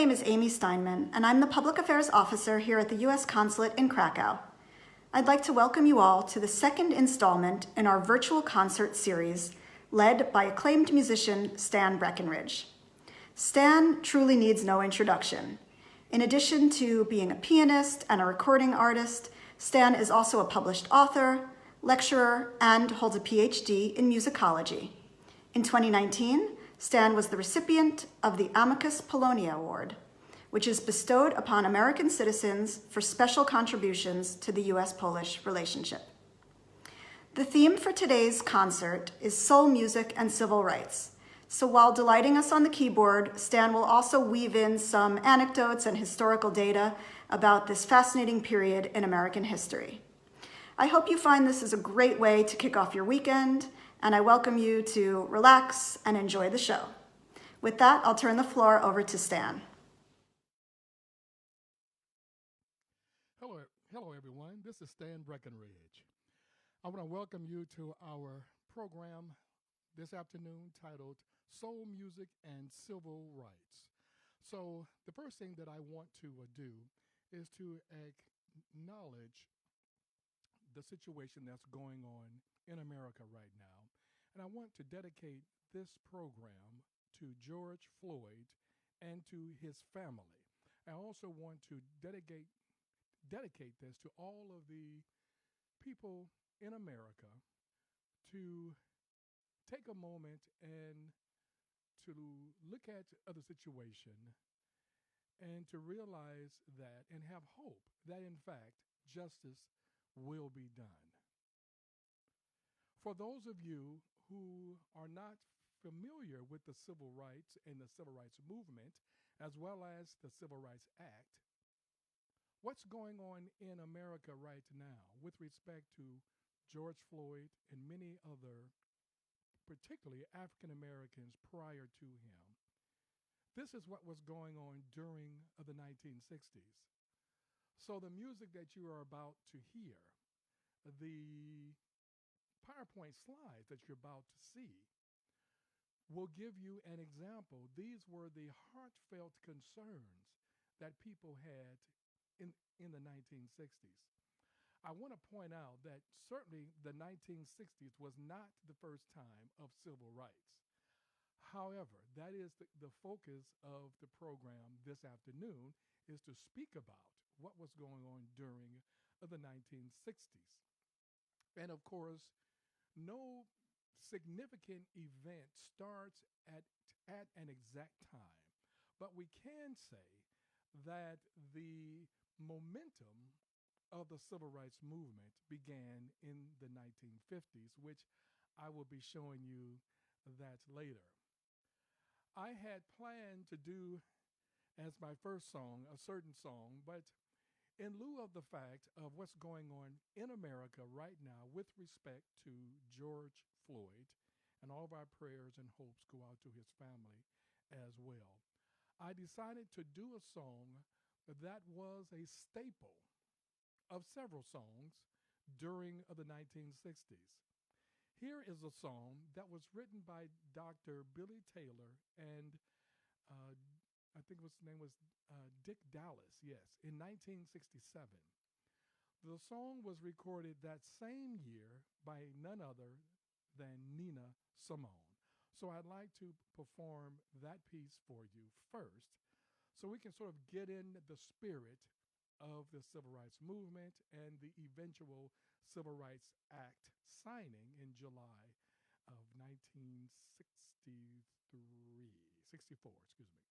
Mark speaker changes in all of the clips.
Speaker 1: name is Amy Steinman, and I'm the Public Affairs Officer here at the U.S. Consulate in Krakow. I'd like to welcome you all to the second installment in our virtual concert series, led by acclaimed musician Stana Breckenridge. Stan truly needs no introduction. In addition to being a pianist and a recording artist, Stan is also a published author, lecturer, and holds a PhD in musicology. In 2019, Stan was the recipient of the Amicus Polonia Award, which is bestowed upon American citizens for special contributions to the U.S.-Polish relationship. The theme for today's concert is soul music and civil rights. So while delighting us on the keyboard, Stan will also weave in some anecdotes and historical data about this fascinating period in American history. I hope you find this is a great way to kick off your weekend, and I welcome you to relax and enjoy the show. With that, I'll turn the floor over to Stan.
Speaker 2: Hello everyone, this is Stana Breckenridge. I want to welcome you to our program this afternoon titled Soul Music and Civil Rights. So the first thing that I want to do is to acknowledge the situation that's going on in America right now. And I want to dedicate this program to George Floyd and to his family. I also want to dedicate this to all of the people in America to take a moment and to look at the situation and to realize that and have hope that in fact justice will be done. For those of you who are not familiar with the civil rights and the civil rights movement, as well as the Civil Rights Act, what's going on in America right now with respect to George Floyd and many other, particularly African Americans prior to him? This is what was going on during the 1960s. So the music that you are about to hear, the PowerPoint slides that you're about to see, will give you an example. These were the heartfelt concerns that people had in the 1960s. I want to point out that certainly the 1960s was not the first time of civil rights. However, that is the focus of the program this afternoon, is to speak about what was going on during the 1960s. And of course, no significant event starts at an exact time, but we can say that the momentum of the civil rights movement began in the 1950s, which I will be showing you that later. I had planned to do as my first song a certain song, but in lieu of the fact of what's going on in America right now with respect to George Floyd, and all of our prayers and hopes go out to his family as well, I decided to do a song that was a staple of several songs during the 1960s. Here is a song that was written by Dr. Billy Taylor and I think his name was Dick Dallas, yes, in 1967. The song was recorded that same year by none other than Nina Simone. So I'd like to perform that piece for you first, so we can sort of get in the spirit of the civil rights movement and the eventual Civil Rights Act signing in July of 64, excuse me.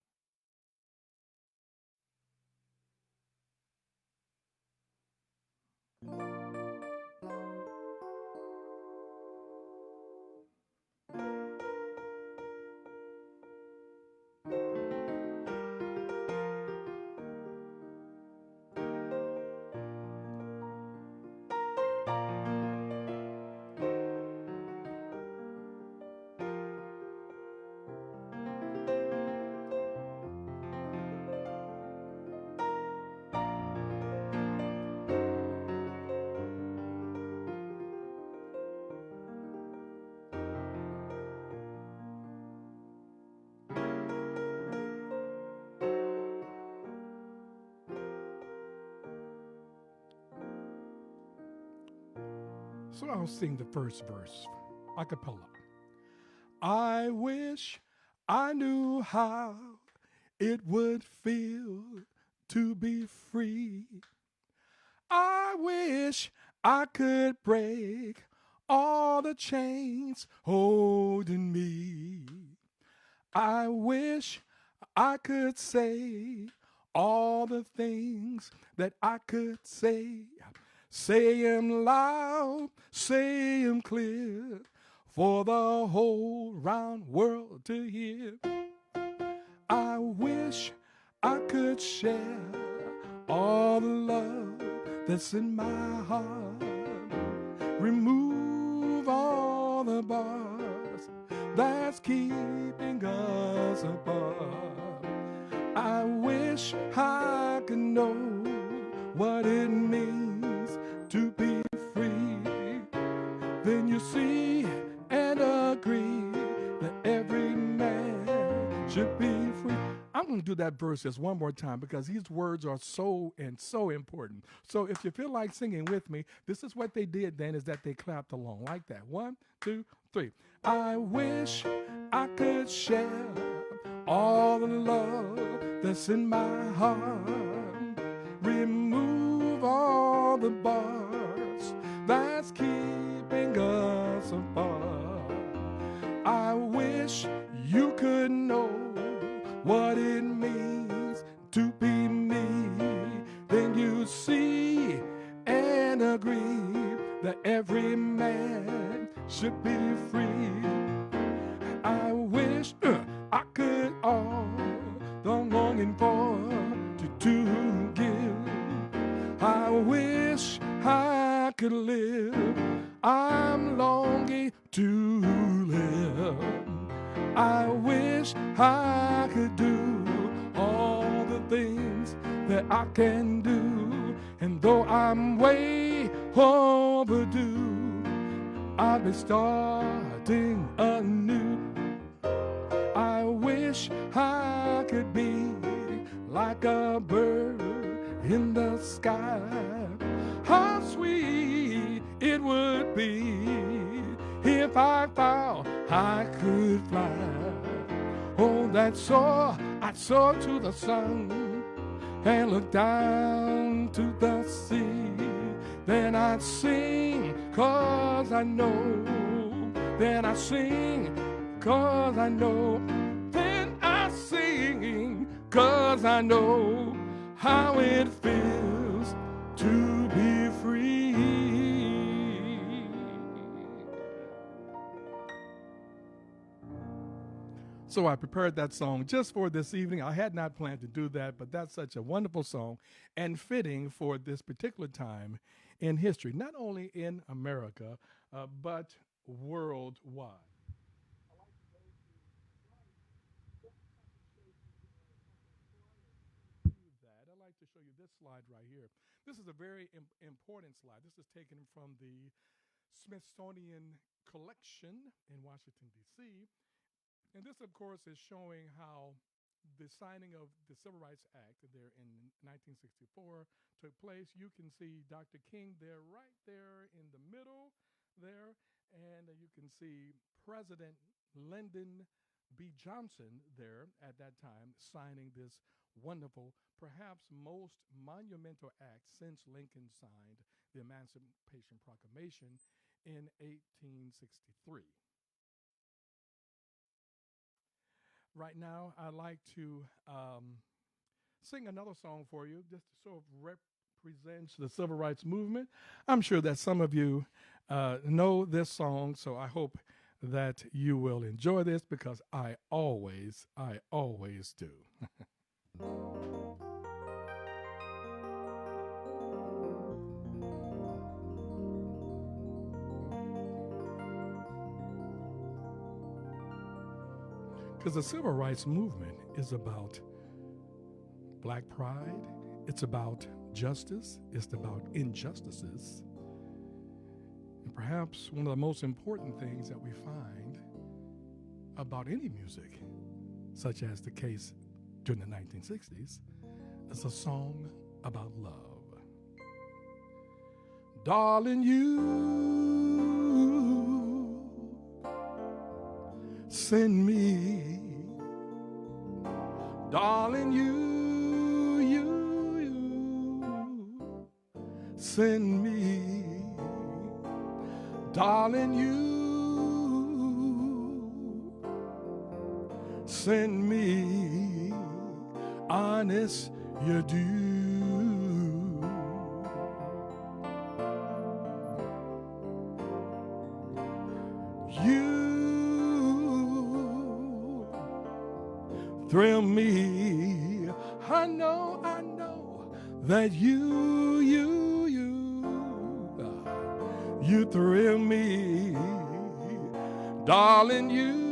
Speaker 2: So I'll sing the first verse a cappella. I wish I knew how it would feel to be free. I wish I could break all the chains holding me. I wish I could say all the things that I could say. Say 'em loud, say 'em clear, for the whole round world to hear. I wish I could share all the love that's in my heart. Remove all the bars that's keeping us apart. I wish I could know what it means to be free. Then you see and agree that every man should be free. I'm going to do that verse just one more time because these words are so important. So if you feel like singing with me, this is what they did then, is that they clapped along like that. 1, 2, 3. I wish I could share all the love that's in my heart. Remove all the bars that's keeping us apart. I wish you could know what it means to be me. Then you see and agree that every man should be free. I wish I could all the longing for to give. I wish I could live. I'm longing to live. I wish I could do all the things that I can do. And though I'm way overdue, I'll be starting anew. I wish I could be like a bird in the sky. How sweet it would be if I found I could fly. Oh, I'd soar to the sun and look down to the sea. Then I'd sing 'cause I know. Then I sing 'cause I know. Then I sing 'cause I know how it feels to be free. So I prepared that song just for this evening. I had not planned to do that, but that's such a wonderful song and fitting for this particular time in history, not only in America, but worldwide. I'd like to show you this slide right here. This is a very important slide. This is taken from the Smithsonian Collection in Washington, D.C. And this, of course, is showing how the signing of the Civil Rights Act there in 1964 took place. You can see Dr. King there, right there in the middle there. And you can see President Lyndon B. Johnson there at that time signing this wonderful, perhaps most monumental act since Lincoln signed the Emancipation Proclamation in 1863. Right now, I'd like to sing another song for you, just to sort of represent the civil rights movement. I'm sure that some of you know this song, so I hope that you will enjoy this because I always do. Because the civil rights movement is about black pride, it's about justice, it's about injustices. And perhaps one of the most important things that we find about any music, such as the case during the 1960s, is a song about love. Darling, you send me, darling, you, send me, darling, you, send me, honest, you do. You thrill me. I know that you thrill me, darling. You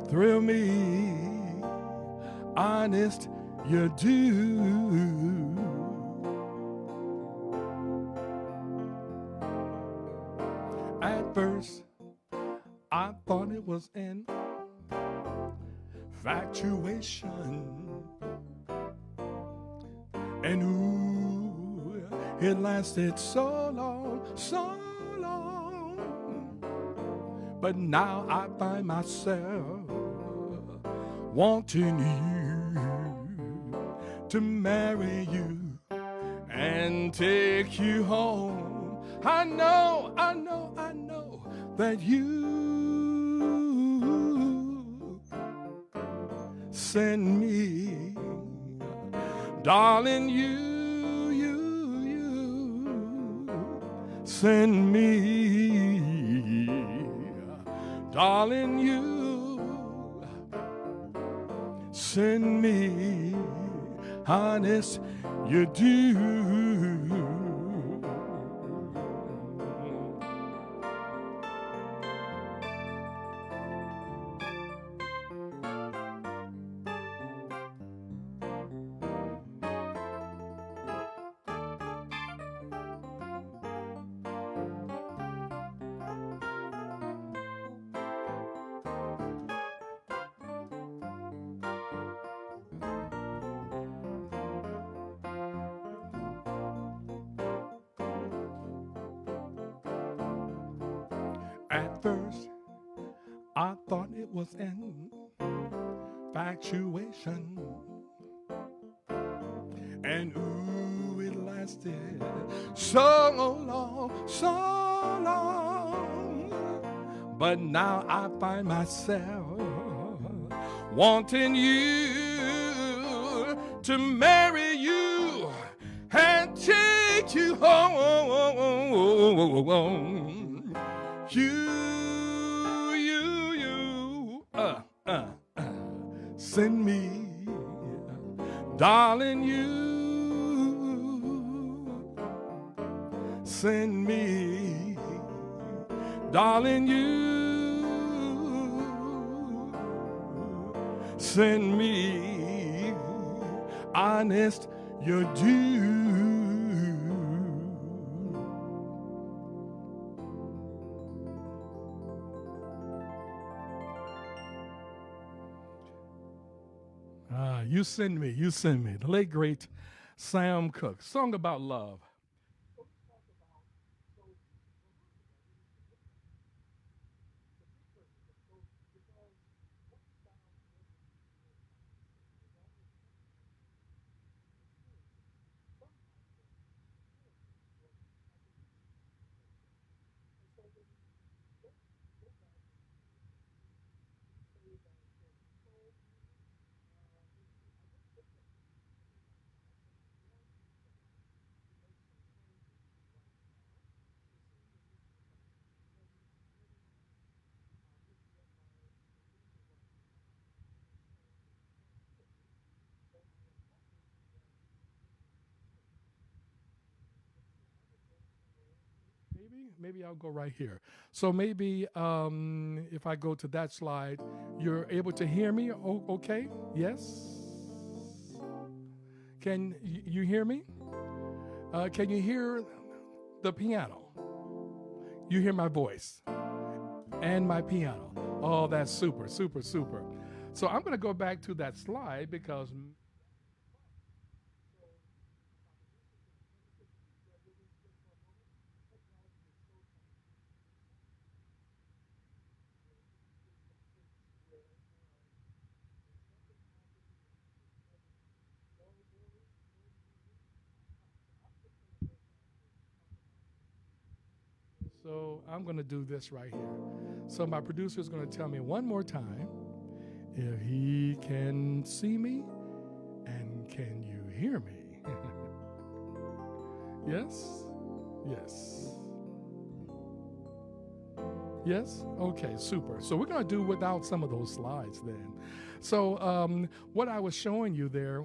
Speaker 2: thrill me, honest, you do. At first, I thought it was an infatuation, and ooh, it lasted so long. But now I find myself wanting you to marry you and take you home. I know that you send me, darling, you send me, darling, you send me, honest, you do. At first, I thought it was an infatuation, and ooh, it lasted so long. But now I find myself wanting you to marry you and take you home. You, send me, darling, you, send me, darling, you, send me, honest, you do. You send me, the late great Sam Cooke, song about love. Maybe I'll go right here. So maybe if I go to that slide, you're able to hear me? Okay? Yes? Can you hear me? Can you hear the piano? You hear my voice and my piano. Oh, that's super. So I'm going to go back to that slide because So I'm going to do this right here. So my producer is going to tell me one more time if he can see me and can you hear me? Yes? Yes. Yes? Okay, super. So we're going to do without some of those slides then. So what I was showing you there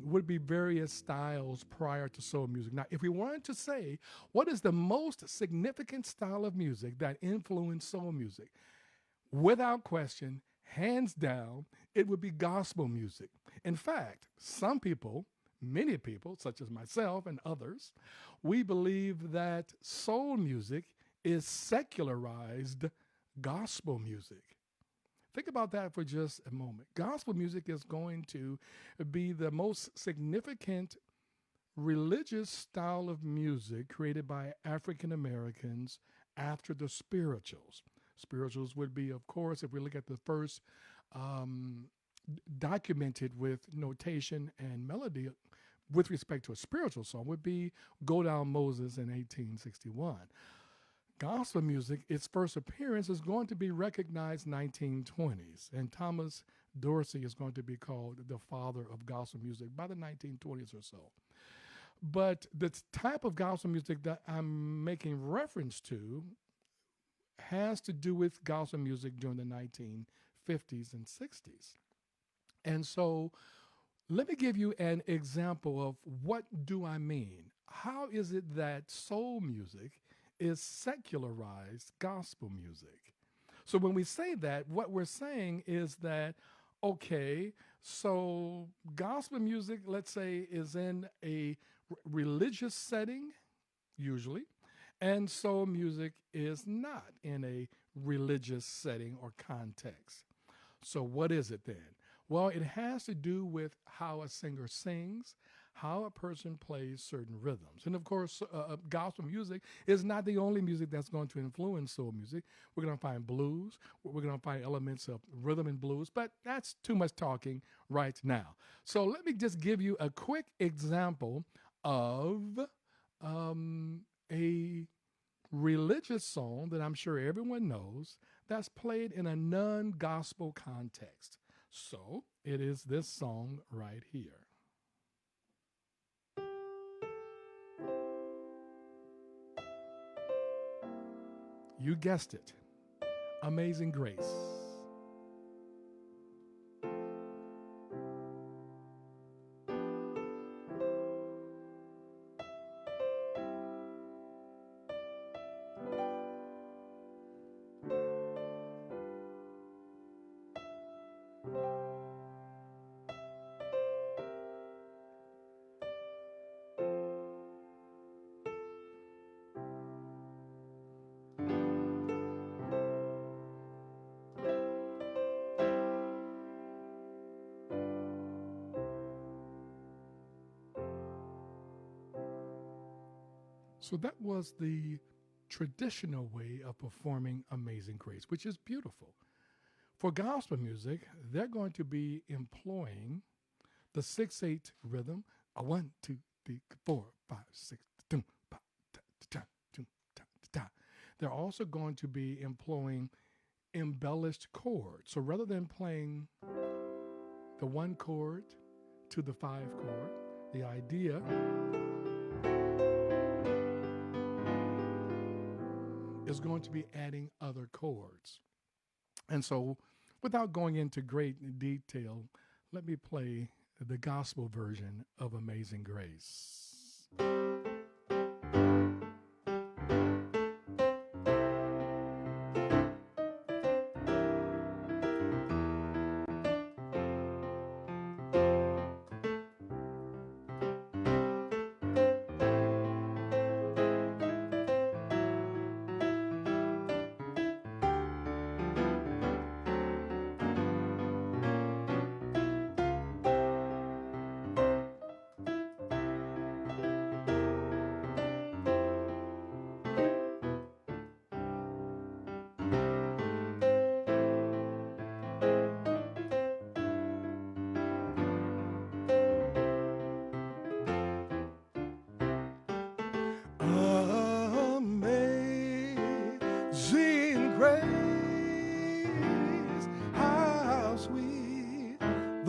Speaker 2: would be various styles prior to soul music. Now, if we wanted to say what is the most significant style of music that influenced soul music, without question, hands down, it would be gospel music. In fact, some people, many people, such as myself and others, we believe that soul music is secularized gospel music. Think about that for just a moment. Gospel music is going to be the most significant religious style of music created by African Americans after the spirituals. Spirituals would be, of course, if we look at the first documented with notation and melody with respect to a spiritual song, would be Go Down Moses in 1861. Gospel music, its first appearance is going to be recognized 1920s, and Thomas Dorsey is going to be called the father of gospel music by the 1920s or so. But the type of gospel music that I'm making reference to has to do with gospel music during the 1950s and 60s. And so let me give you an example of what do I mean. How is it that soul music is secularized gospel music? So when we say that, what we're saying is that, okay, so gospel music, let's say, is in a religious setting, usually, and soul music is not in a religious setting or context. So what is it then? Well, it has to do with how a singer sings, how a person plays certain rhythms. And of course, gospel music is not the only music that's going to influence soul music. We're going to find blues. We're going to find elements of rhythm and blues, but that's too much talking right now. So let me just give you a quick example of a religious song that I'm sure everyone knows that's played in a non-gospel context. So it is this song right here. You guessed it, Amazing Grace. So that was the traditional way of performing Amazing Grace, which is beautiful. For gospel music, they're going to be employing the 6/8 rhythm. A 1, 2, 3, 4, 5, 6. They're also going to be employing embellished chords. So rather than playing the 1 chord to the 5 chord, the idea is going to be adding other chords. And so, without going into great detail, let me play the gospel version of Amazing Grace.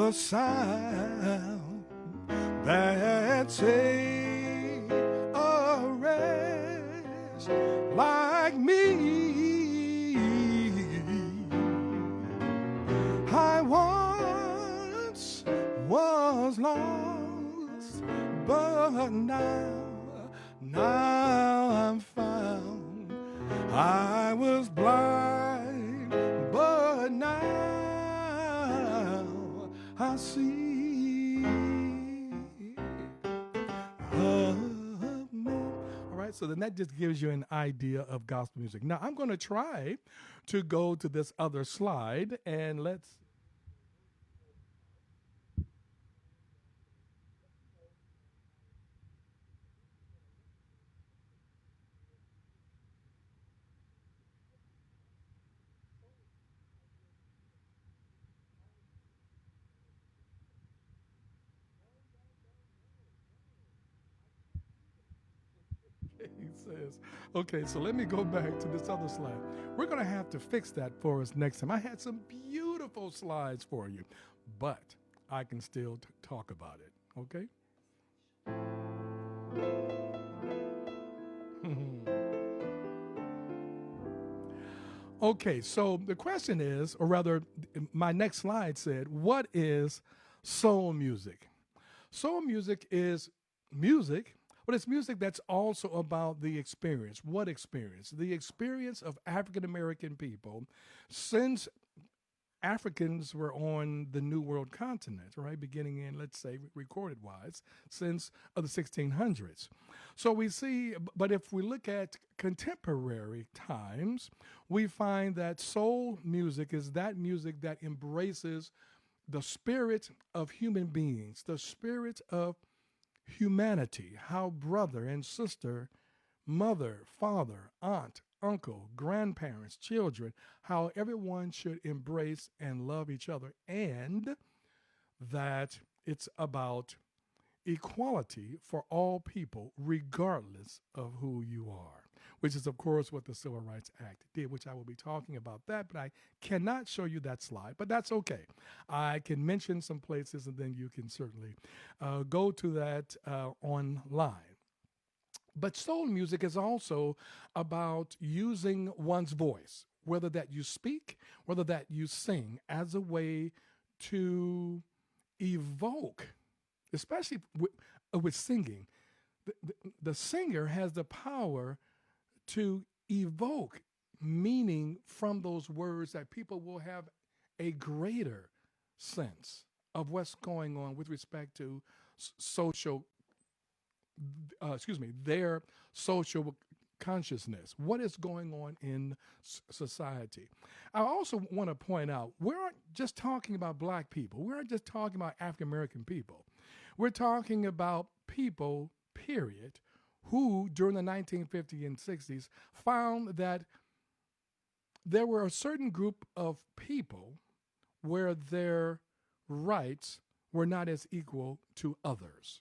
Speaker 2: the sound that saved a wretch like me. I once was lost, but now I'm found. I was blind, but now I see. All right, so then that just gives you an idea of gospel music. Now I'm going to try to go to this other slide, and let's. He says, okay, so let me go back to this other slide. We're going to have to fix that for us next time. I had some beautiful slides for you, but I can still talk about it, okay? Okay, so the question is, or rather, my next slide said, what is soul music? Soul music is music, but it's music that's also about the experience. What experience? The experience of African American people since Africans were on the New World continent, right? Beginning in, let's say, recorded wise, since the 1600s. So we see, but if we look at contemporary times, we find that soul music is that music that embraces the spirit of human beings, the spirit of humanity, how brother and sister, mother, father, aunt, uncle, grandparents, children, how everyone should embrace and love each other, and that it's about equality for all people, regardless of who you are, which is, of course, what the Civil Rights Act did, which I will be talking about that, but I cannot show you that slide, but that's okay. I can mention some places, and then you can certainly go to that online. But soul music is also about using one's voice, whether that you speak, whether that you sing, as a way to evoke, especially with singing. The singer has the power to evoke meaning from those words that people will have a greater sense of what's going on with respect to their social consciousness, what is going on in society. I also want to point out, we aren't just talking about black people. We aren't just talking about African American people. We're talking about people, period, who during the 1950s and 60s found that there were a certain group of people where their rights were not as equal to others.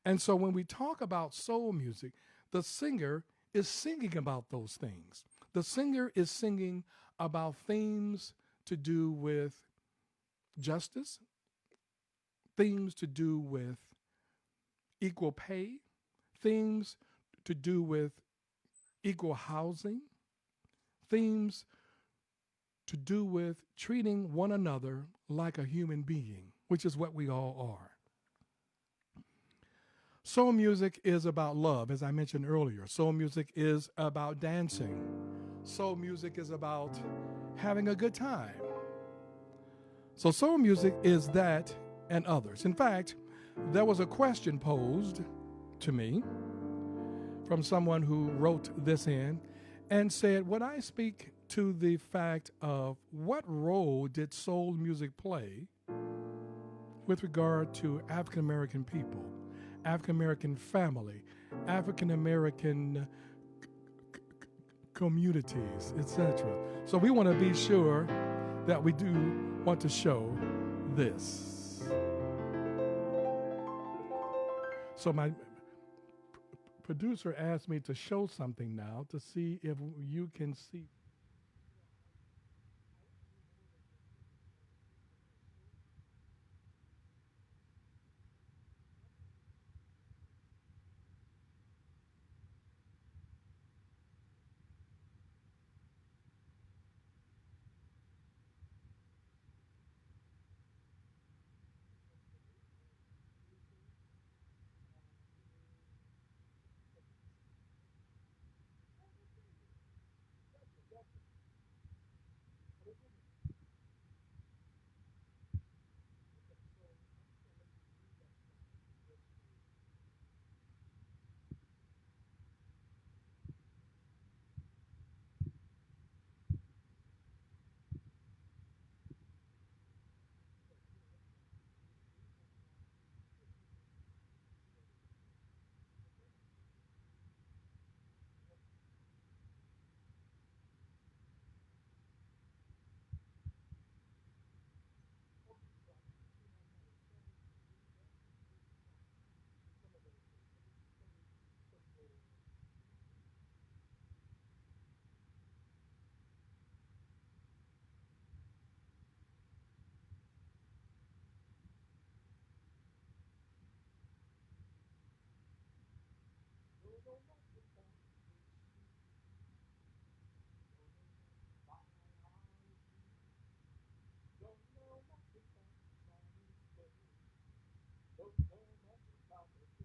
Speaker 2: And so when we talk about soul music, the singer is singing about those things. The singer is singing about themes to do with justice, themes to do with equal pay, themes to do with equal housing, themes to do with treating one another like a human being, which is what we all are. Soul music is about love, as I mentioned earlier. Soul music is about dancing. Soul music is about having a good time. So soul music is that and others. In fact, there was a question posed to me from someone who wrote this in and said, would I speak to the fact of what role did soul music play with regard to African American people, African American family, African American communities, etc. So we want to be sure that we do want to show this. So my producer asked me to show something now to see if you can see.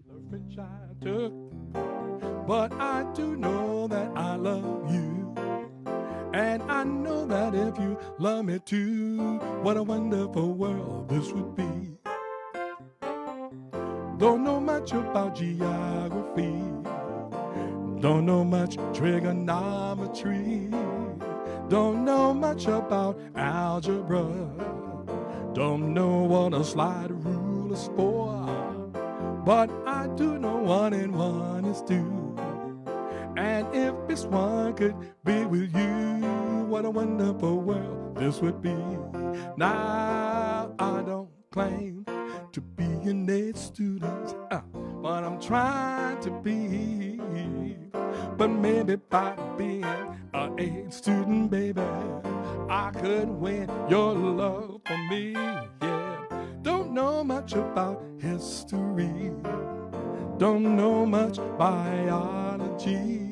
Speaker 2: the French I took. But I do know that I love you. And I know that if you love me too, what a wonderful world this would be. Don't know much about geography. Don't know much trigonometry. Don't know much about algebra. Don't know what a slide rule is for. But I do know 1 and 1 is 2. And if this one could be with you, what a wonderful world this would be. Now, I don't claim to be an A student, but I'm trying to be. But maybe by being an A student, baby, I could win your love for me, yeah. Don't know much about history. Don't know much biology.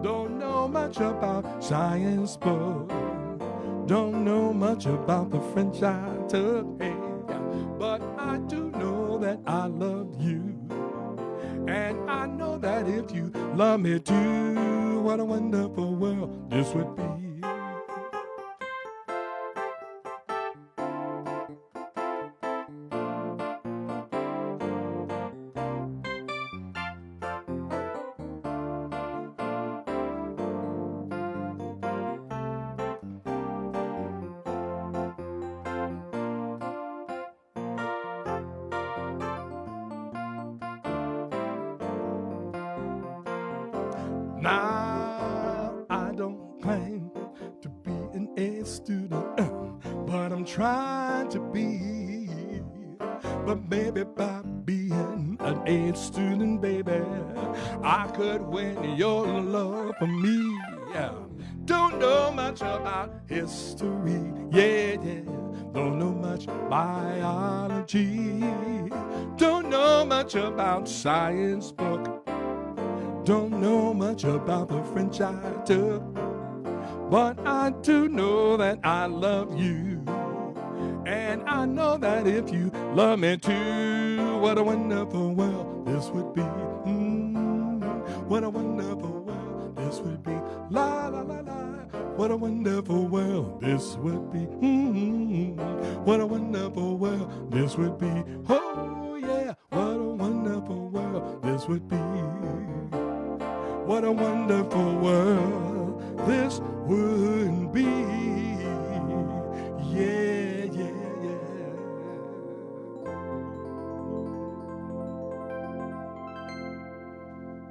Speaker 2: Don't know much about science books. Don't know much about the French I took, hey, but I do know that I love you. And I know that if you love me too, what a wonderful world this would be. Now, I don't claim to be an A student, but I'm trying to be. But maybe by being an A student, baby, I could win your love for me. Yeah. Don't know much about history, yeah, yeah. Don't know much biology. Don't know much about science book. Don't know much about the French I took, but I do know that I love you. And I know that if you love me too, what a wonderful world this would be. What a wonderful world this would be. La, la, la, la. What a wonderful world this would be. What a wonderful world this would be. Oh, yeah, what a wonderful world this would be. What a wonderful world this would be. Yeah, yeah, yeah.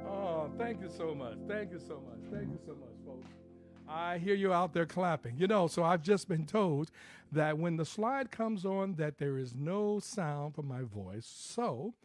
Speaker 2: Oh, thank you so much. Thank you so much. Thank you so much, folks. I hear you out there clapping. You know, so I've just been told that when the slide comes on that there is no sound from my voice. So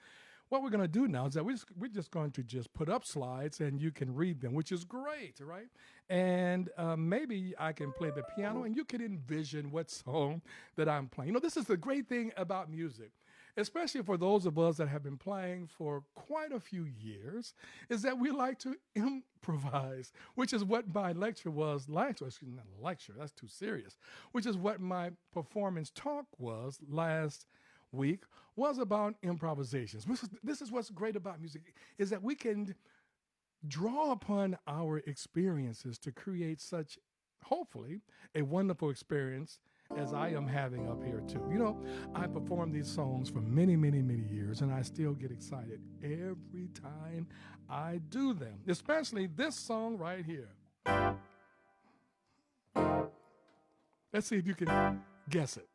Speaker 2: what we're going to do now is that we're just going to just put up slides and you can read them, which is great, right? And maybe I can play the piano and you can envision what song that I'm playing. You know, this is the great thing about music, especially for those of us that have been playing for quite a few years, is that we like to improvise, which is what my lecture was last, excuse me, not a lecture, that's too serious, which is what my performance talk was last week, was about improvisations. This is what's great about music, is that we can draw upon our experiences to create such, hopefully, a wonderful experience as I am having up here too. You know, I performed these songs for many, many, many years, and I still get excited every time I do them, especially this song right here. Let's see if you can guess it.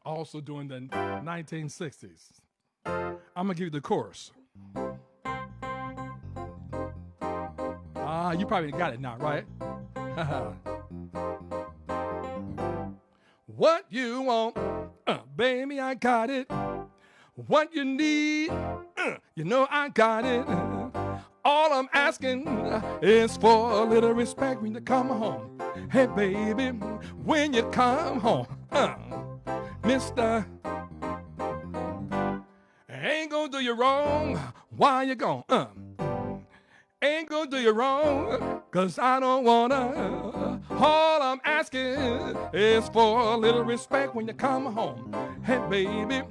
Speaker 2: Also during the 1960s. I'm gonna give you the chorus. You probably got it now, right? What you want, baby, I got it. What you need, you know I got it. All I'm asking is for a little respect when you come home. Hey, baby, when you come home, mister, ain't gonna do you wrong while you gone. Ain't gonna do you wrong, 'cause I don't wanna. All I'm asking is for a little respect when you come home. Hey, baby,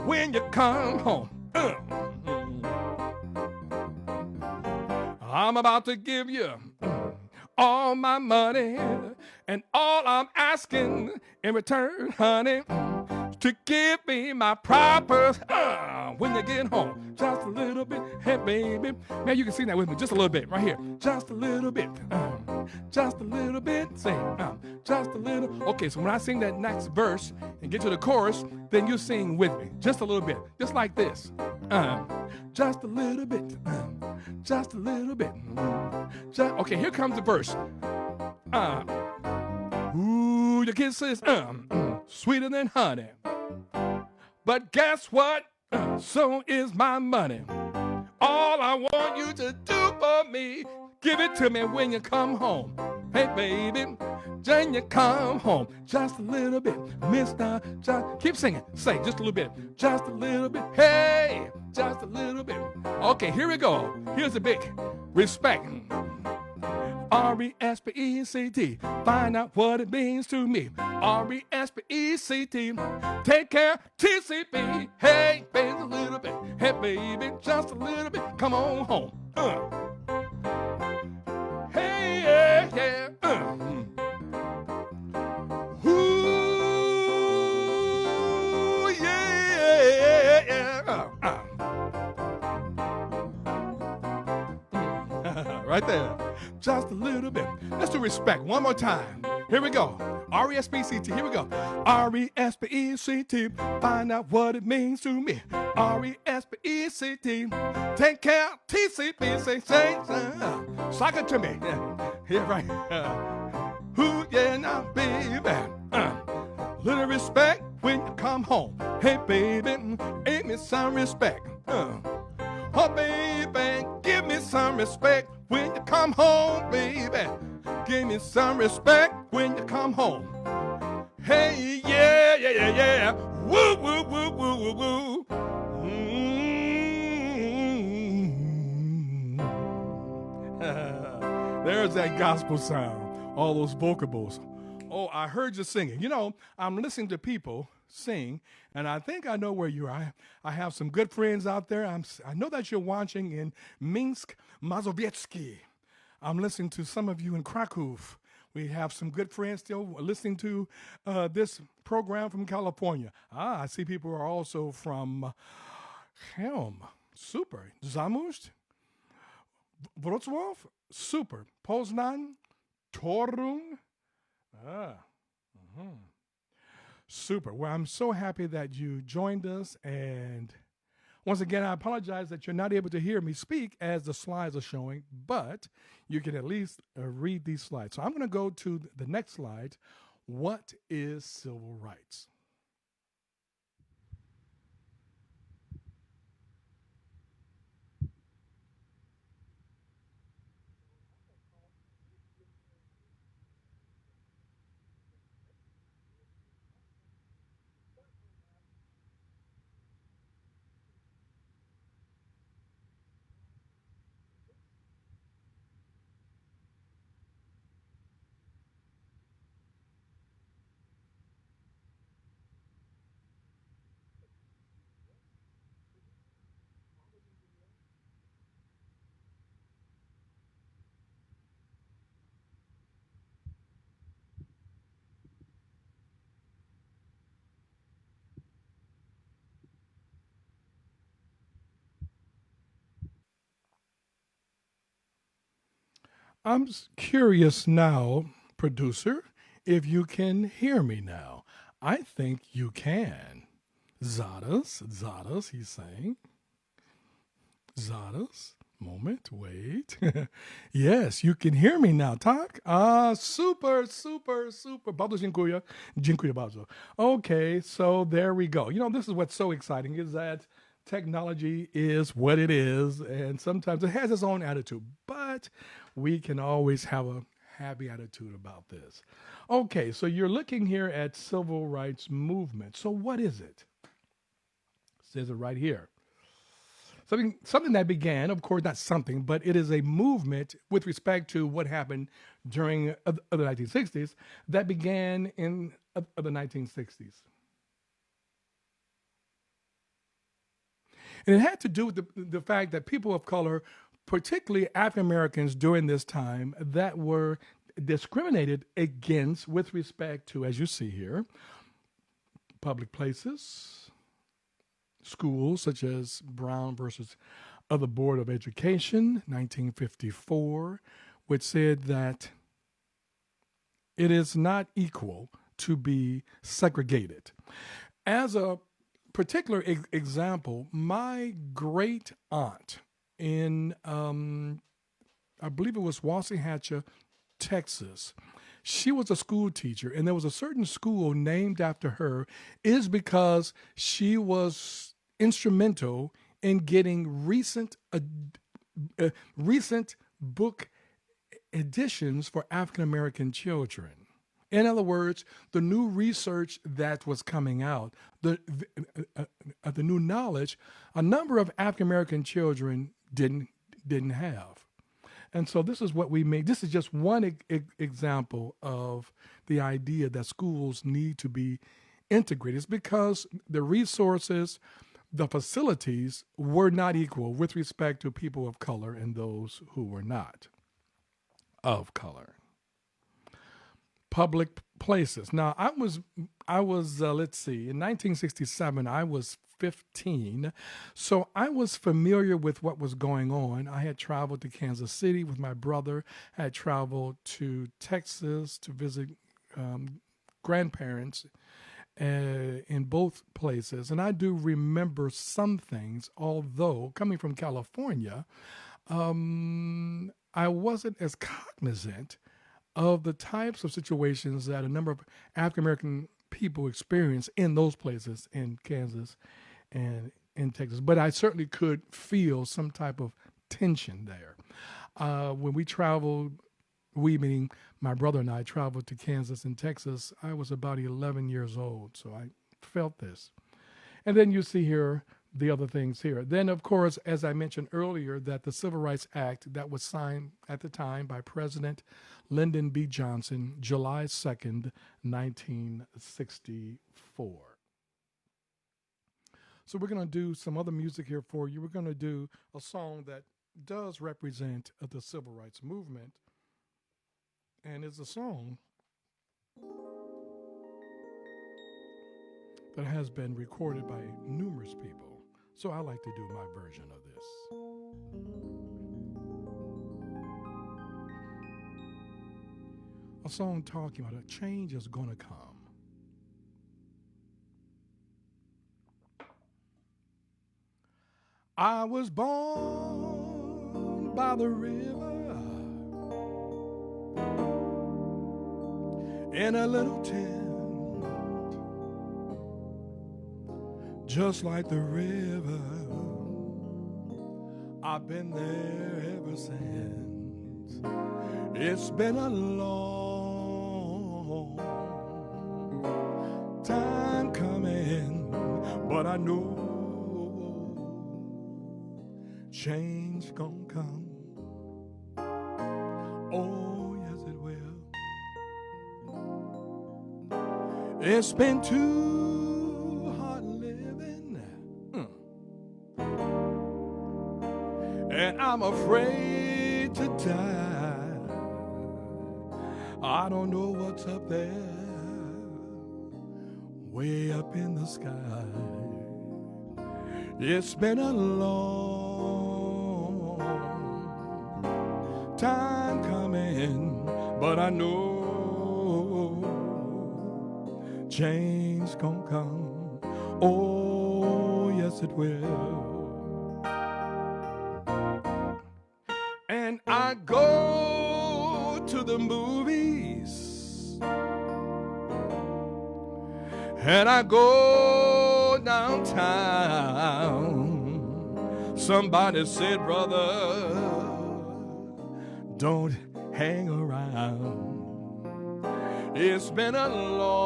Speaker 2: when you come home. I'm about to give you all my money, and all I'm asking in return, honey, to give me my proper when you get home. Just a little bit, hey baby. Man, you can sing that with me just a little bit right here. Just a little bit, just a little bit. Sing, just a little. Okay, so when I sing that next verse and get to the chorus, then you sing with me just a little bit, just like this. Just a little bit, just a little bit. Okay, here comes the verse. Ooh, your kisses, sweeter than honey. But guess what? So is my money. All I want you to do for me, give it to me when you come home. Hey, baby, when you come home. Just a little bit, Mr. Just, keep singing. Say just a little bit. Just a little bit. Hey, just a little bit. Okay, here we go. Here's the big respect. R-E-S-P-E-C-T. Find out what it means to me. R-E-S-P-E-C-T. Take care, T-C-B. Hey, baby, a little bit. Hey, baby, just a little bit. Come on home. Hey, yeah, yeah. Ooh, yeah, yeah. Right there. Just a little bit. Let's do respect one more time. Here we go. R-E-S-P-E-C-T. Here we go. R-E-S-P-E-C-T. Find out what it means to me. R-E-S-P-E-C-T. Take care. T-C-P. Say, sock it to me. Here, right. Ooh, yeah, now, baby. Little respect when you come home. Hey, baby, give me some respect. Oh, baby, give me some respect when you come home, baby. Give me some respect when you come home. Hey, yeah, yeah, yeah, yeah. Woo, woo, woo, woo, woo, woo. There's that gospel sound. All those vocables. Oh, I heard you singing. You know, I'm listening to people sing, and I think I know where you are. I have some good friends out there. I know that you're watching in Minsk, Mazowiecki. I'm listening to some of you in Krakow. We have some good friends still listening to this program from California. I see people are also from Helm. Super. Zamość, Wrocław. Super. Poznan, Torun. Super. Well, I'm so happy that you joined us. And once again, I apologize that you're not able to hear me speak as the slides are showing, but you can at least read these slides. So I'm going to go to the next slide. What is civil rights? I'm curious now, producer, if you can hear me now. I think you can. Zadas, he's saying. Zadas, moment, wait. Yes, you can hear me now, tak? Super. Bardzo dziękuję. Dziękuję bardzo. Okay, so there we go. You know, this is what's so exciting is that technology is what it is, and sometimes it has its own attitude, but we can always have a happy attitude about this. Okay, so you're looking here at civil rights movement. So what is it? It says it right here. Something that began, of course, not something, but it is a movement with respect to what happened during the 1960s that began in the 1960s. And it had to do with the fact that people of color, particularly African Americans during this time, that were discriminated against with respect to, as you see here, public places, schools such as Brown versus the Board of Education, 1954, which said that it is not equal to be segregated. As a particular example, my great aunt in, I believe it was Wasahachia, Texas, she was a school teacher, and there was a certain school named after her, is because she was instrumental in getting recent book editions for African American children. In other words, the new research that was coming out, the new knowledge, a number of African American children didn't have. And so this is what we make. This is just one example of the idea that schools need to be integrated. It's because the resources, the facilities were not equal with respect to people of color and those who were not of color. Public places. Now, I was let's see, in 1967, I was 15, so I was familiar with what was going on. I had traveled to Kansas City with my brother. I had traveled to Texas to visit grandparents in both places, and I do remember some things, although coming from California, I wasn't as cognizant of the types of situations that a number of African American people experience in those places in Kansas and in Texas. But I certainly could feel some type of tension there. When we traveled, we meaning my brother and I traveled to Kansas and Texas, I was about 11 years old, so I felt this. And then you see here the other things here. Then, of course, as I mentioned earlier, that the Civil Rights Act that was signed at the time by President Lyndon B. Johnson, July 2nd, 1964. So we're going to do some other music here for you. We're going to do a song that does represent the Civil Rights Movement, and it's a song that has been recorded by numerous people. So I like to do my version of this. A song talking about a change is going to come. I was born by the river in a little tent, just like the river. I've been there ever since. It's been a long time coming, but I know change gonna come. Oh, yes, it will. It's been too hard living, and I'm afraid to die. I don't know what's up there, way up in the sky. It's been a long time coming, but I know change gonna come. Oh, yes, it will. And I go to the movies, and I go downtown. Somebody said, brother, don't hang around. It's been a long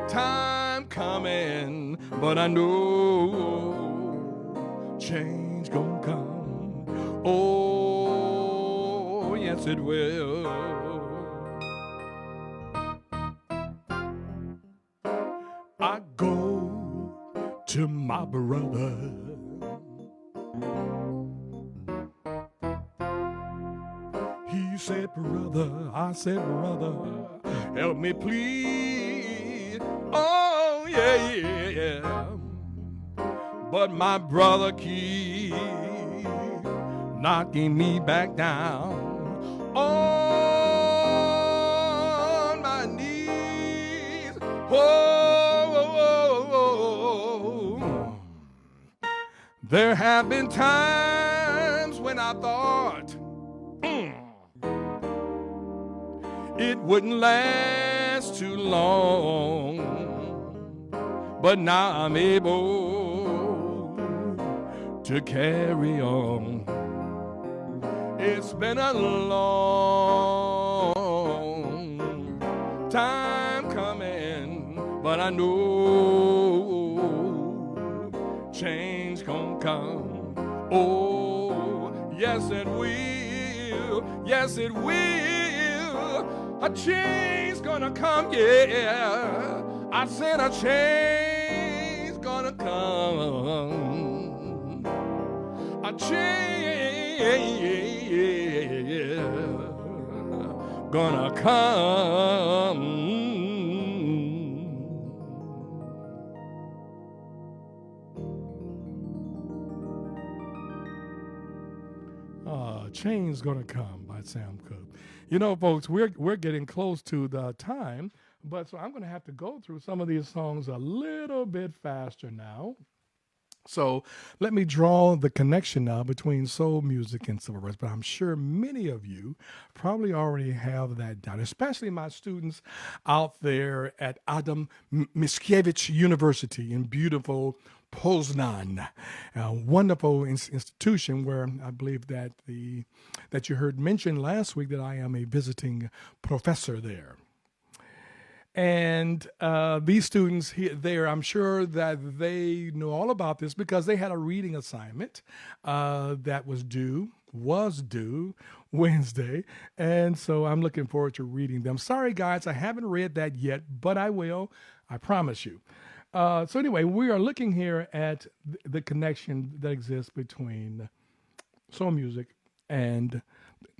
Speaker 2: time coming, but I know change gonna come. Oh, yes, it will. I go to my brother. He said, brother, I said, brother, help me please. Oh, yeah, yeah, yeah. But my brother keep knocking me back down on my knees. Oh, there have been times when I thought it wouldn't last too long, but now I'm able to carry on. It's been a long time coming, but I know change gonna come. Oh, yes it will, yes it will. A change gonna come, yeah. I said a change gonna come. A change gonna come. Change gonna come by Sam Cooke. You know, folks, we're getting close to the time, but so I'm going to have to go through some of these songs a little bit faster now. So let me draw the connection now between soul music and civil rights, but I'm sure many of you probably already have that down, especially my students out there at Adam Mickiewicz University in beautiful Poznan, a wonderful institution where I believe that that you heard mentioned last week that I am a visiting professor there. And these students there, I'm sure that they know all about this because they had a reading assignment that was due Wednesday. And so I'm looking forward to reading them. Sorry, guys, I haven't read that yet, but I will. I promise you. So anyway, we are looking here at the connection that exists between soul music and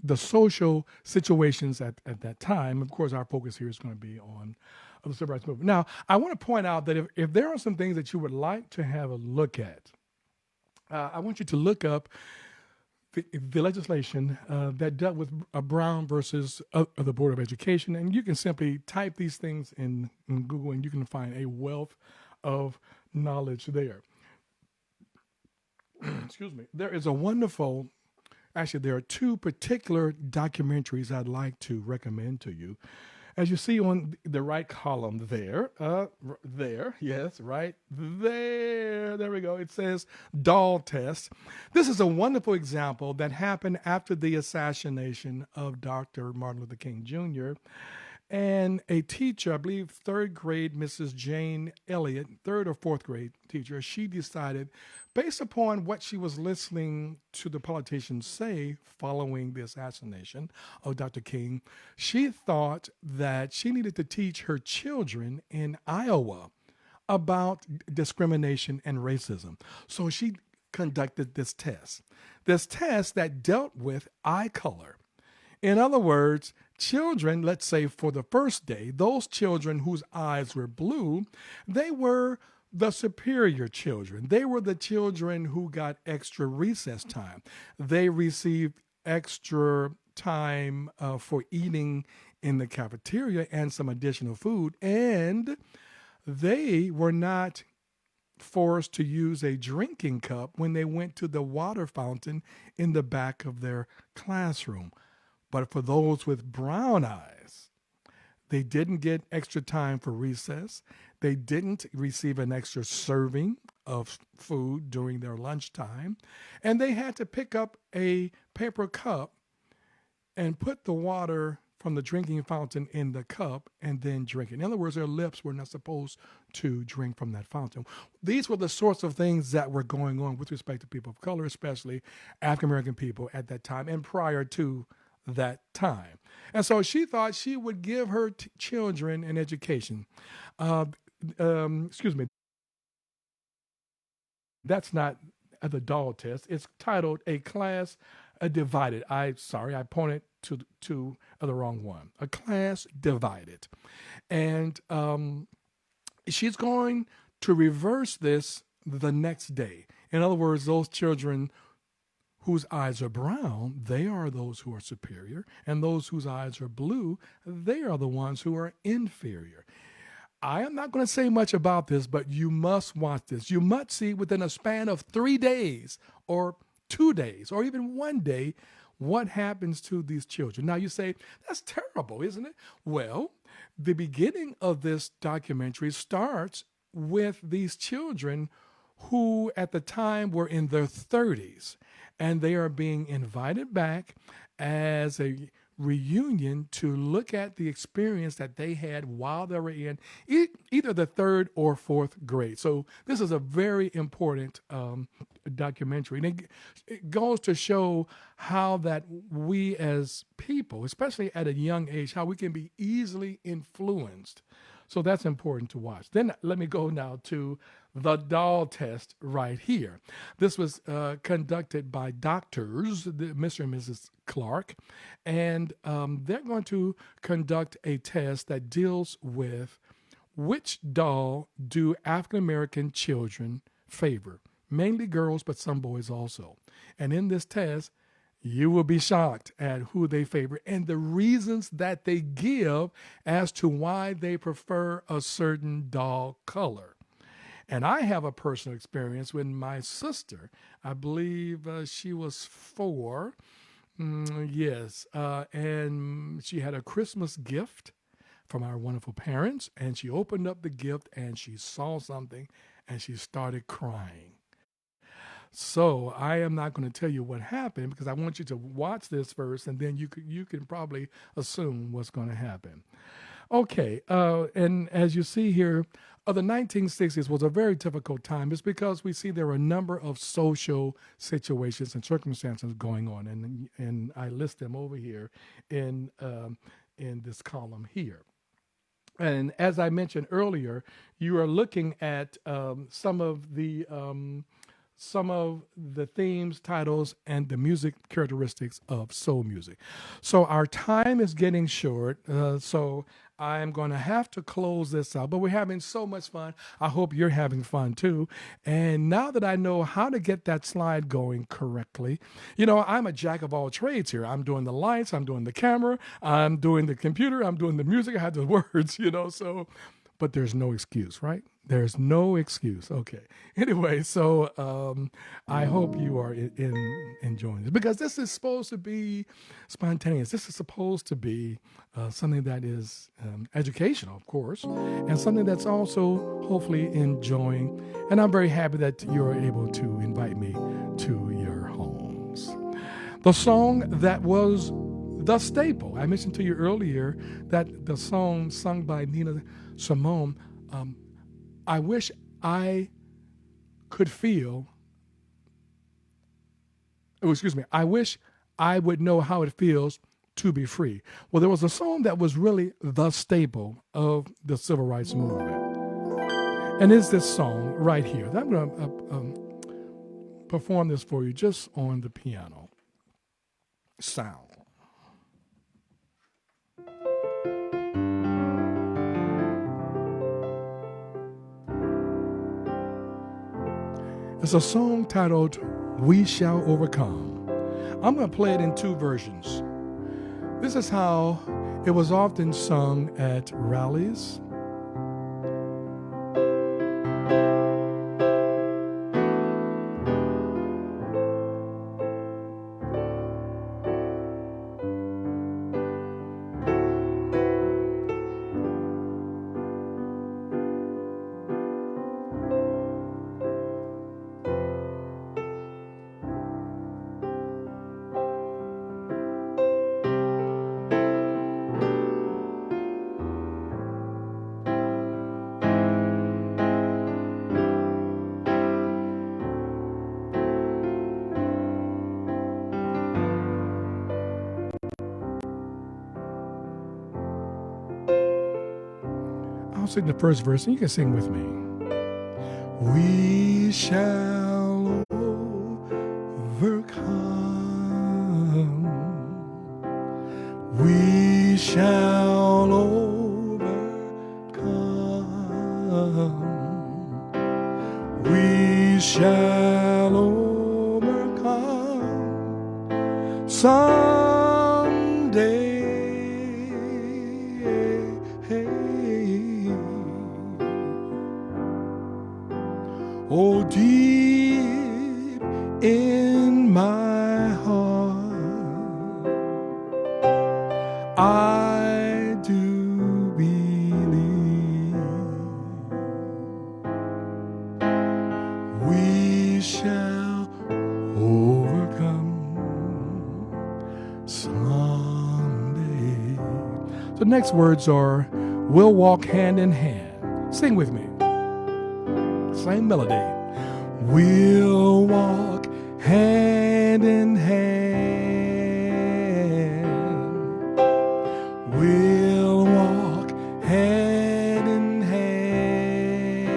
Speaker 2: the social situations at that time. Of course, our focus here is going to be on the civil rights movement. Now, I want to point out that if there are some things that you would like to have a look at, I want you to look up the legislation that dealt with Brown versus the Board of Education, and you can simply type these things in Google, and you can find a wealth of knowledge there. Excuse me. There is a wonderful, actually, there are two particular documentaries I'd like to recommend to you. As you see on the right column there, yes, right there we go. It says doll test. This is a wonderful example that happened after the assassination of Dr. Martin Luther King Jr. And a teacher, I believe third grade, Mrs. Jane Elliott, third or fourth grade teacher, she decided, based upon what she was listening to the politicians say following the assassination of Dr. King, she thought that she needed to teach her children in Iowa about discrimination and racism. So she conducted this test that dealt with eye color. In other words, children, let's say for the first day, those children whose eyes were blue, they were the superior children. They were the children who got extra recess time. They received extra time for eating in the cafeteria and some additional food. And they were not forced to use a drinking cup when they went to the water fountain in the back of their classroom. But for those with brown eyes, they didn't get extra time for recess. They didn't receive an extra serving of food during their lunchtime. And they had to pick up a paper cup and put the water from the drinking fountain in the cup and then drink it. In other words, their lips were not supposed to drink from that fountain. These were the sorts of things that were going on with respect to people of color, especially African-American people at that time and prior to that time. And so she thought she would give her children an education. excuse me, that's not the doll test. It's titled A Class Divided. I pointed to the wrong one. A Class Divided. And she's going to reverse this the next day. In other words, those children whose eyes are brown, they are those who are superior. And those whose eyes are blue, they are the ones who are inferior. I am not going to say much about this, but you must watch this. You must see within a span of 3 days or 2 days or even 1 day what happens to these children. Now you say, that's terrible, isn't it? Well, the beginning of this documentary starts with these children who at the time were in their 30s, and they are being invited back as a reunion to look at the experience that they had while they were in either the 3rd or 4th grade. So this is a very important documentary. And it goes to show how that we as people, especially at a young age, how we can be easily influenced. So that's important to watch. Then let me go now to the doll test right here. This was conducted by doctors, Mr. and Mrs. Clark, and they're going to conduct a test that deals with which doll do African-American children favor, mainly girls, but some boys also. And in this test, you will be shocked at who they favor and the reasons that they give as to why they prefer a certain doll color. And I have a personal experience when my sister, I believe she was 4, and she had a Christmas gift from our wonderful parents, and she opened up the gift and she saw something and she started crying. So I am not going to tell you what happened because I want you to watch this first, and then you can probably assume what's going to happen. Okay, and as you see here, the 1960s was a very difficult time. It's because we see there are a number of social situations and circumstances going on, and I list them over here in this column here. And as I mentioned earlier, you are looking at some of the themes, titles, and the music characteristics of soul music. So our time is getting short, so I'm going to have to close this out, but we're having so much fun. I hope you're having fun too. And now that I know how to get that slide going correctly, I'm a jack of all trades here. I'm doing the lights, I'm doing the camera, I'm doing the computer, I'm doing the music, I have the words, but there's no excuse, right? There's no excuse. Okay. Anyway, so I hope you are enjoying this because this is supposed to be spontaneous. This is supposed to be something that is educational, of course, and something that's also hopefully enjoying. And I'm very happy that you're able to invite me to your homes. The song that was the staple. I mentioned to you earlier that the song sung by Nina Simone, I wish I could feel, I wish I would know how it feels to be free. Well, there was a song that was really the staple of the civil rights movement. And it's this song right here. I'm going to perform this for you just on the piano sound. It's a song titled We Shall Overcome. I'm going to play it in 2 versions. This is how it was often sung at rallies. sing the first verse, and you can sing with me. We shall overcome. We shall overcome. We shall overcome someday. Oh, deep in my heart, I do believe we shall overcome someday. The next words are, we'll walk hand in hand. Sing with me. Same melody. We'll walk hand in hand. We'll walk hand in hand.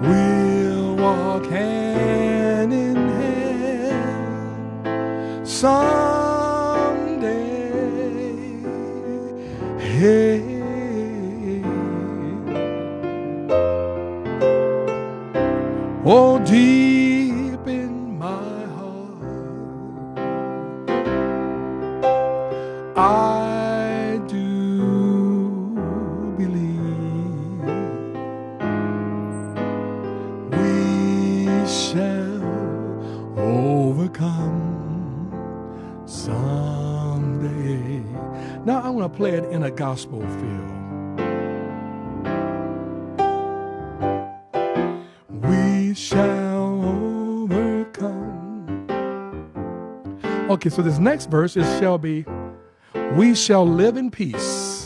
Speaker 2: We'll walk hand in hand someday. Hey. Oh, deep in my heart, I do believe we shall overcome someday. Now I want to play it in a gospel feel. We shall overcome. Okay, so this next verse shall be, we shall live in peace.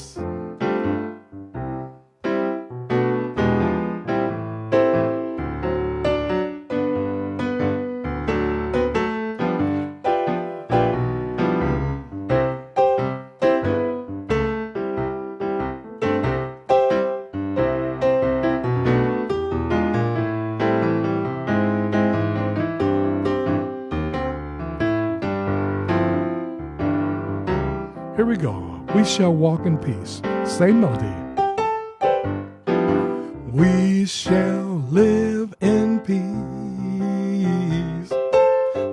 Speaker 2: Here we go. We shall walk in peace. Same melody. We shall live in peace.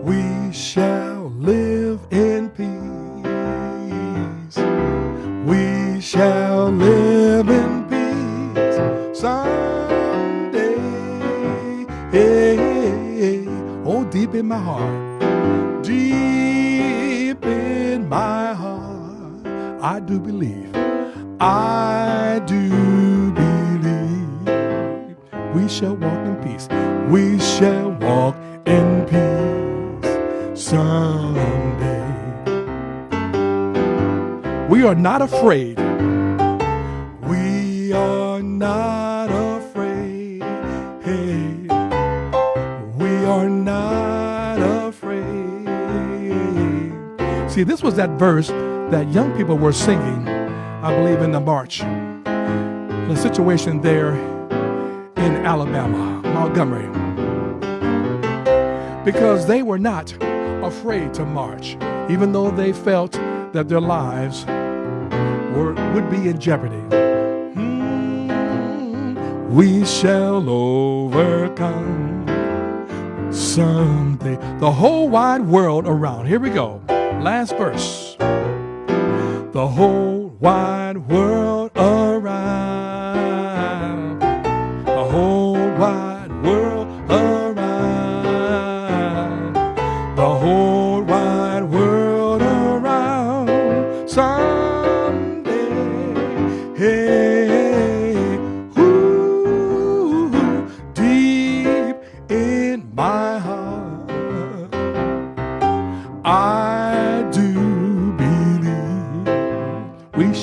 Speaker 2: We shall live in peace. We shall live in peace someday. Hey, oh, deep in my heart. Deep in my heart. I do believe, I do believe we shall walk in peace. We shall walk in peace someday. We are not afraid. We are not afraid. Hey, we are not afraid. See, this was that verse that young people were singing, I believe, in the march. The situation there in Alabama, Montgomery. Because they were not afraid to march, even though they felt that their lives would be in jeopardy. We shall overcome someday. The whole wide world around. Here we go. Last verse. The whole wide world around. The whole wide world around. The whole wide world around. Someday, hey, ooh, deep in my heart, I do believe we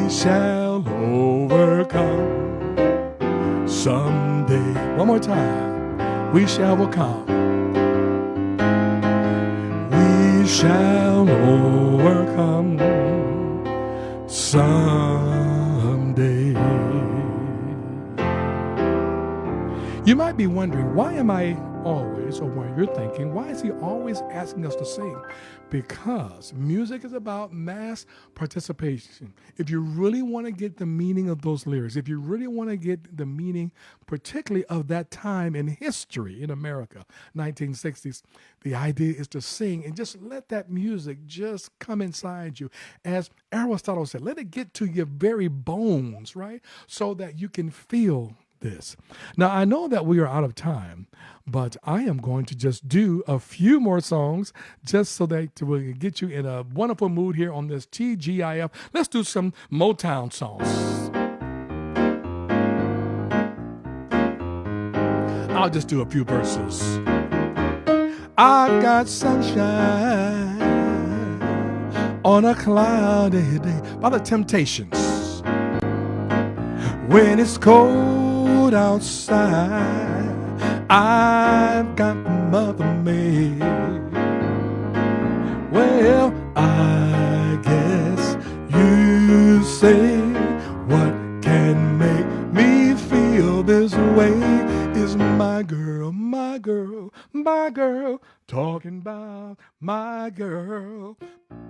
Speaker 2: shall overcome someday. One more time. We shall overcome. We shall overcome someday. You might be wondering, why am I always, or when you're thinking, why is he always asking us to sing? Because music is about mass participation. If you really want to get the meaning of those lyrics, if you really want to get the meaning, particularly of that time in history in America, 1960s, the idea is to sing and just let that music just come inside you. As Aristotle said, let it get to your very bones, right? So that you can feel this. Now, I know that we are out of time, but I am going to just do a few more songs just so that we can get you in a wonderful mood here on this TGIF. Let's do some Motown songs. I'll just do a few verses. I've got sunshine on a cloudy day by the Temptations. When it's cold outside, I've got Mother May. Well, I guess you say, what can make me feel this way is my girl, my girl, my girl, talking about my girl,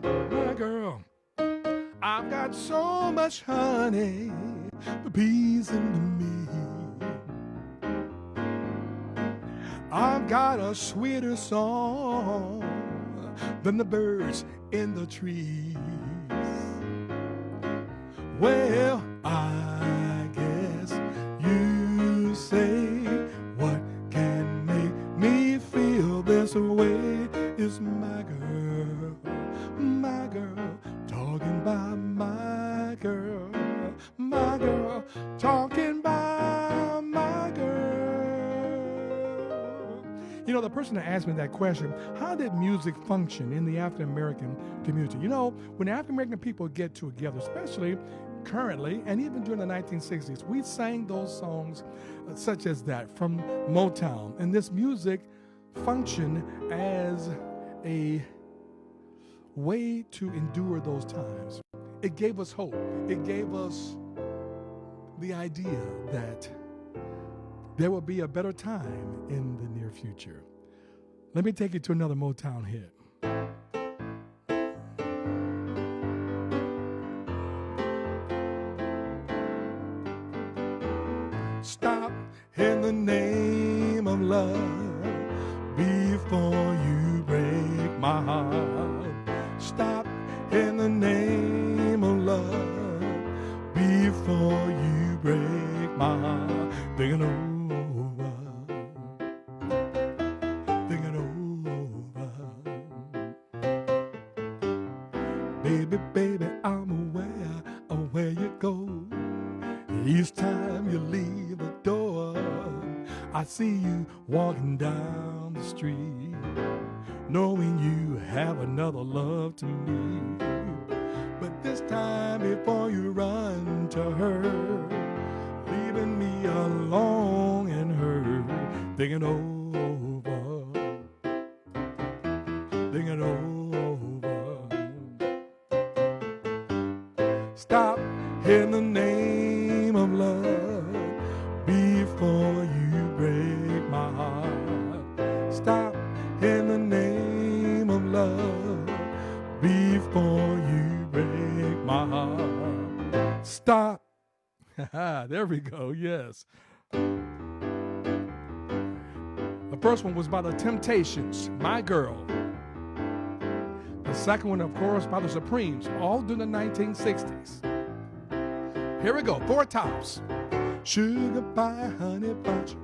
Speaker 2: my girl. I've got so much honey, the bees in me. I've got a sweeter song than the birds in the trees. Well, I guess you say, what can make me feel this way is my girl, talking about my girl, talking about my girl. You know, the person that asked me that question, how did music function in the African-American community? You know, when African-American people get together, especially currently and even during the 1960s, we sang those songs such as that from Motown. And this music functioned as a way to endure those times. It gave us hope. It gave us the idea that there will be a better time in the near future. Let me take you to another Motown hit. Stop in the name of love before you break my heart. Stop in the name of love before you break my heart. Thinking over. Baby, I'm aware of where you go. Each time you leave the door, I see you walking down the street, knowing you have another love to me. But this time before you run to her, leaving me alone and her, thinking over, thinking over. Stop in the name of love before you break my heart. Stop in the name of love before you break my heart. Stop. There we go, yes. The first one was by the Temptations, My Girl. The second one, of course, by the Supremes, all during the 1960s. Here we go, Four Tops. Sugar pie, honey bunch,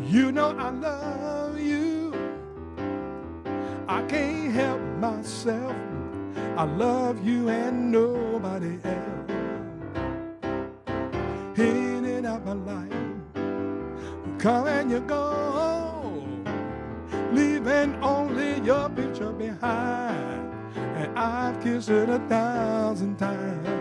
Speaker 2: you know I love you. I can't help myself, I love you and nobody else. In and out my life, you come and you go, leaving only your picture behind. And I've kissed it 1,000 times.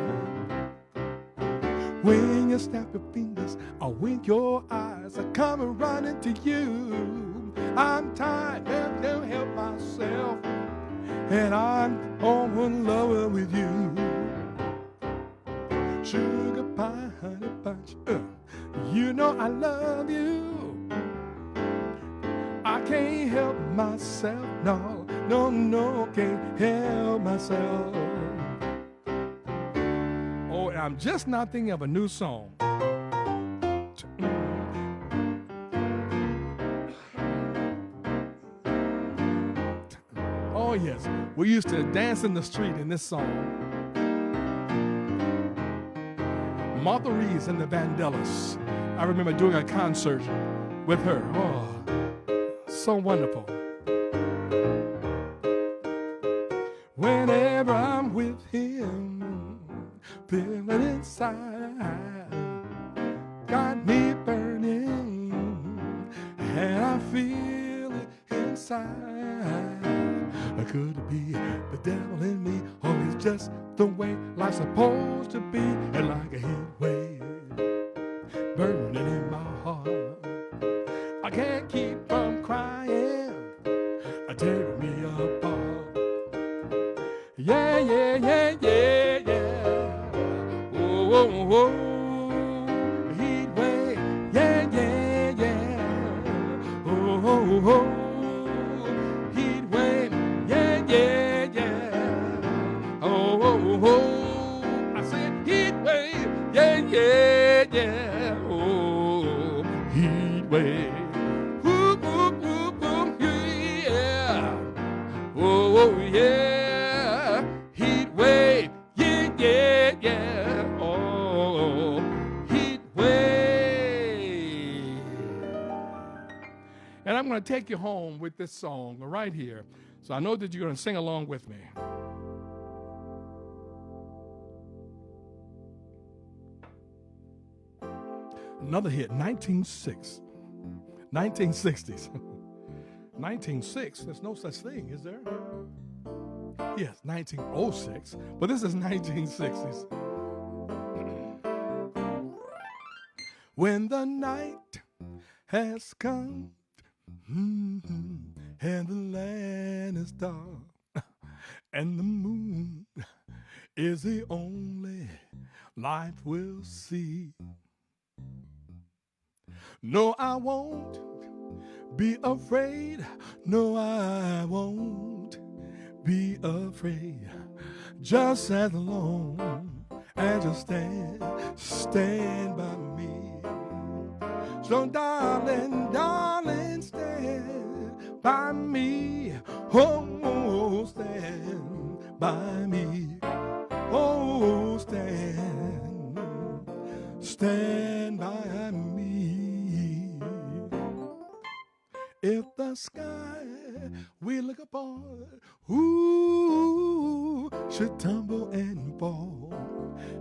Speaker 2: When you snap your fingers or wink your eyes, I come running to you. I'm tired, can't help myself, and I'm all in love with you. sugar pie, honey bunch. You know I love you. I can't help myself, no, no, no, can't help myself. Oh, and I'm just not thinking of a new song. Oh, yes, we used to dance in the street in this song. Martha Reeves and the Vandellas. I remember doing a concert with her. Oh, so wonderful. Whenever I'm with him, feeling inside, got me burning, and I feel it inside. Could it be the devil in me, or it's just the way life's supposed to be, and like a heat wave burning in my heart, I can't keep from crying, tearing me apart. Yeah, yeah, yeah, yeah, yeah. Oh, oh, oh. Heat wave. Yeah, yeah, yeah. Oh, oh, oh. Heat wave. Yeah, yeah, yeah. Oh, oh, oh. I said heat wave. Yeah, yeah, yeah. Oh, heat wave. Whoop, whoop, whoop, whoop. Yeah. Oh, oh, yeah. Heat wave. Yeah, yeah, yeah. Oh, heat wave. And I'm going to take you home with this song right here. So I know that you're going to sing along with me. Another hit, 1960s. 1906, there's no such thing, is there? Yes, 1906, but this is 1960s. When the night has come, and the land is dark, and the moon is the only light we'll see. No, I won't be afraid. No, I won't be afraid. Just as long as you stand by me. So darling, darling, stand by me. Oh, stand by me. Oh, stand by me. If the sky we look upon, ooh, should tumble and fall,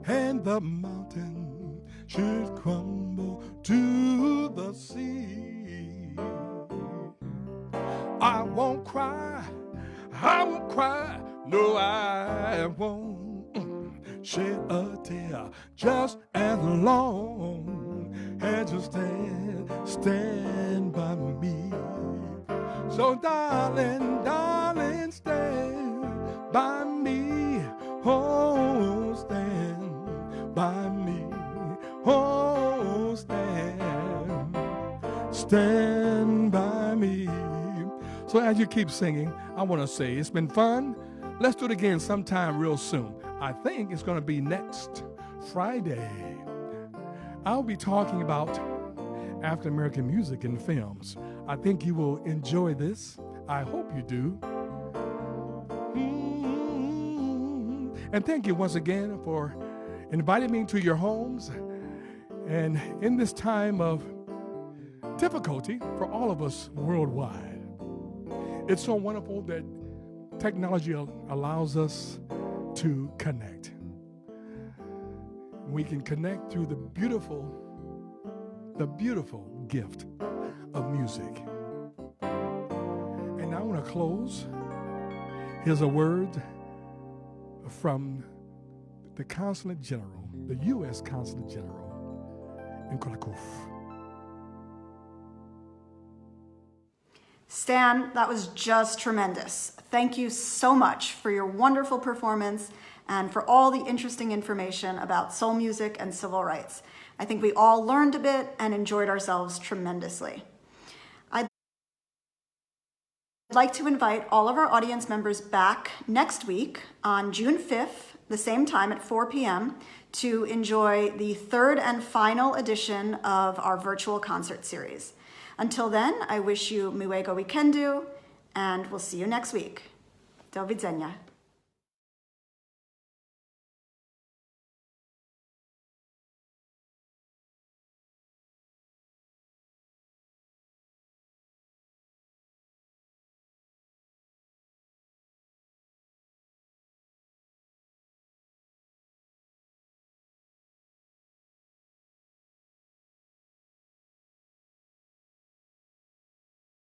Speaker 2: and the mountain should crumble to the sea, I won't cry, no, I won't shed a tear, just as long as you stand by me. So darling, darling, stand by me. Oh, stand by me. Oh, stand by me. So as you keep singing, I want to say it's been fun. Let's do it again sometime real soon. I think it's going to be next Friday. I'll be talking about African American music and films. I think you will enjoy this. I hope you do. And thank you once again for inviting me to your homes. And in this time of difficulty for all of us worldwide, it's so wonderful that technology allows us to connect. We can connect through the beautiful gift of music. And now I want to close. Here's a word from the Consulate General, the U.S. Consulate General in Krakow.
Speaker 1: Stan, that was just tremendous. Thank you so much for your wonderful performance and for all the interesting information about soul music and civil rights. I think we all learned a bit and enjoyed ourselves tremendously. I'd like to invite all of our audience members back next week on June 5th, the same time at 4 p.m., to enjoy the third and final edition of our virtual concert series. Until then, I wish you miłego weekendu, and we'll see you next week. Do widzenia.